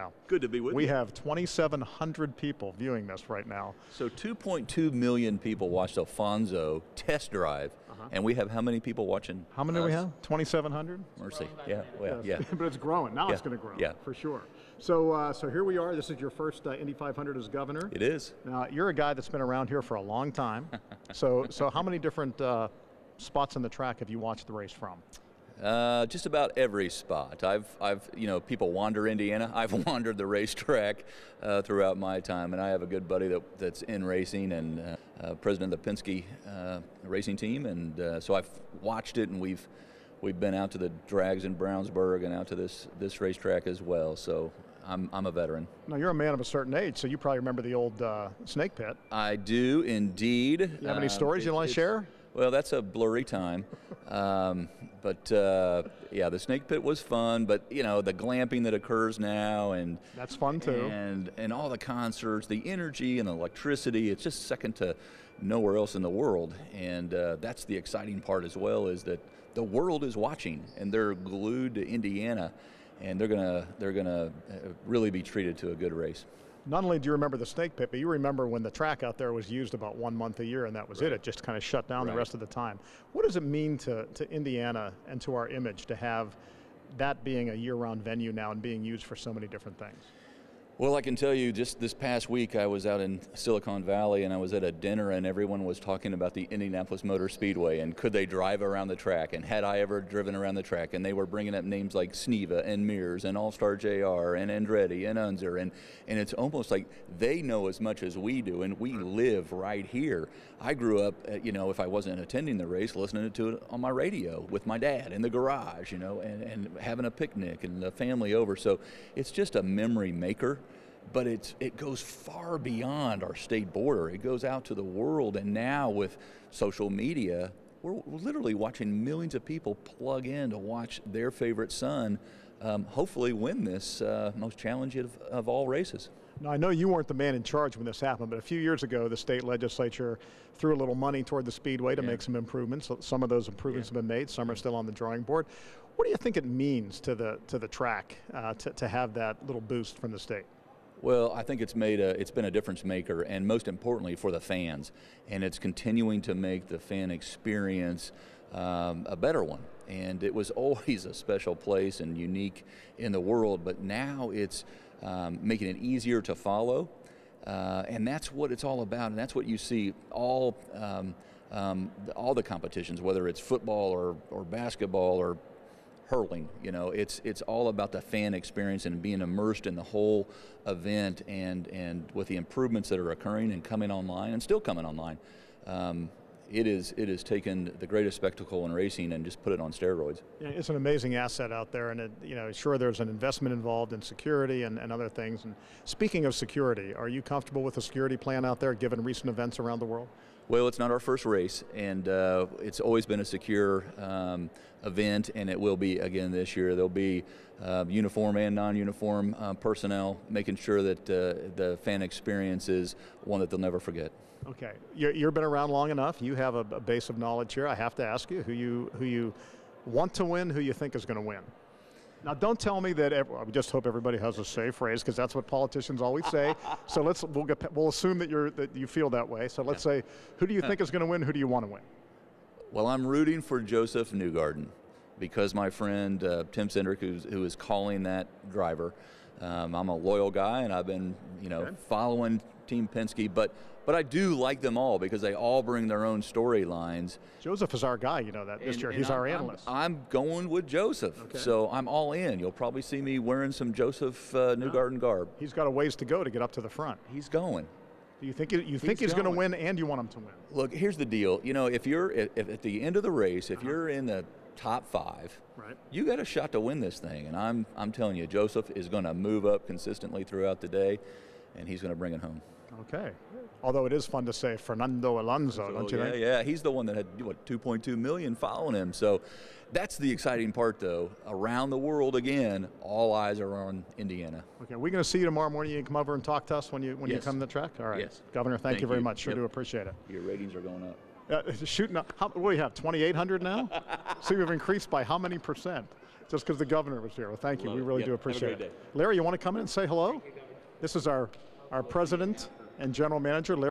pal. Good to be with you. We have 2,700 people viewing this right now. So 2.2 million people watched Alfonso test drive, and we have how many people watching? How many do we have? 2,700? Mercy. Yeah, well, yeah. But it's growing. Now Yeah. it's going to grow, Yeah. for sure. So here we are. This is your first Indy 500 as governor. It is. Now, you're a guy that's been around here for a long time. So how many different spots on the track have you watched the race from? Just about every spot. I've people wander Indiana. I've wandered the racetrack throughout my time, and I have a good buddy that's in racing and president of the Penske racing team, and so I've watched it, and we've been out to the drags in Brownsburg and out to this racetrack as well. So I'm a veteran. Now, you're a man of a certain age, so you probably remember the old snake pit. I do indeed. You have any stories you want to share? Well, that's a blurry time, but yeah, the snake pit was fun. But the glamping that occurs now, and that's fun too, and all the concerts, the energy and the electricity—it's just second to nowhere else in the world. And that's the exciting part as well, is that the world is watching, and they're glued to Indiana, and they're gonna really be treated to a good race. Not only do you remember the snake pit, but you remember when the track out there was used about 1 month a year, and that was it. It just kind of shut down the rest of the time. What does it mean to Indiana and to our image to have that being a year-round venue now and being used for so many different things? Well, I can tell you, just this past week, I was out in Silicon Valley, and I was at a dinner, and everyone was talking about the Indianapolis Motor Speedway, and could they drive around the track, and had I ever driven around the track, and they were bringing up names like Sneva and Mears and All-Star JR and Andretti and Unser, and it's almost like they know as much as we do, and we live right here. I grew up, if I wasn't attending the race, listening to it on my radio with my dad in the garage, and having a picnic and the family over. So it's just a memory maker. But it goes far beyond our state border. It goes out to the world, and now with social media, we're literally watching millions of people plug in to watch their favorite son hopefully win this most challenging of all races. Now, I know you weren't the man in charge when this happened, but a few years ago, the state legislature threw a little money toward the Speedway to make some improvements. Some of those improvements have been made. Some are still on the drawing board. What do you think it means to the track to have that little boost from the state? Well, I think it's been a difference maker, and most importantly for the fans, and it's continuing to make the fan experience a better one. And it was always a special place and unique in the world, but now it's making it easier to follow, and that's what it's all about, and that's what you see all the competitions, whether it's football or basketball or hurling. It's all about the fan experience and being immersed in the whole event, and with the improvements that are occurring and coming online and still coming online, it is taken the greatest spectacle in racing and just put it on steroids. Yeah, it's an amazing asset out there, and sure, there's an investment involved in security and other things. And speaking of security, are you comfortable with the security plan out there given recent events around the world? Well, it's not our first race, and it's always been a secure event, and it will be again this year. There'll be uniform and non-uniform personnel, making sure that the fan experience is one that they'll never forget. Okay, you've been around long enough. You have a base of knowledge here. I have to ask you who you want to win, who you think is going to win. Now, don't tell me that. I just hope everybody has a safe phrase, because that's what politicians always say. So we'll assume that you feel that way. So let's say, who do you think is going to win? Who do you want to win? Well, I'm rooting for Joseph Newgarden, because my friend Tim Cindric, who is calling that driver. I'm a loyal guy, and I've been following Team Penske, but I do like them all because they all bring their own storylines. Joseph is our guy, this year. He's our analyst. I'm going with Joseph, so I'm all in. You'll probably see me wearing some Joseph Newgarden garb. He's got a ways to go to get up to the front. He's going. Do you think he's going to win, and you want him to win? Look, here's the deal. If you're at the end of the race, if you're in the top 5, you got a shot to win this thing, and I'm telling you, Joseph is going to move up consistently throughout the day, and he's going to bring it home. Okay. Although it is fun to say Fernando Alonso, don't you think? Yeah, he's the one that had 2.2 million following him. So that's the exciting part, though. Around the world again, all eyes are on Indiana. Okay, we're going to see you tomorrow morning. You can come over and talk to us when you come to the track. All right. Yes. Governor, thank you very much. Sure do appreciate it. Your ratings are going up. Shooting up. What do you have? 2,800 now? See, we've increased by how many percent? just because the governor was here. Well, thank you. We really do appreciate Have a great it. Larry, you want to come in and say hello? This is our president and general manager, Larry.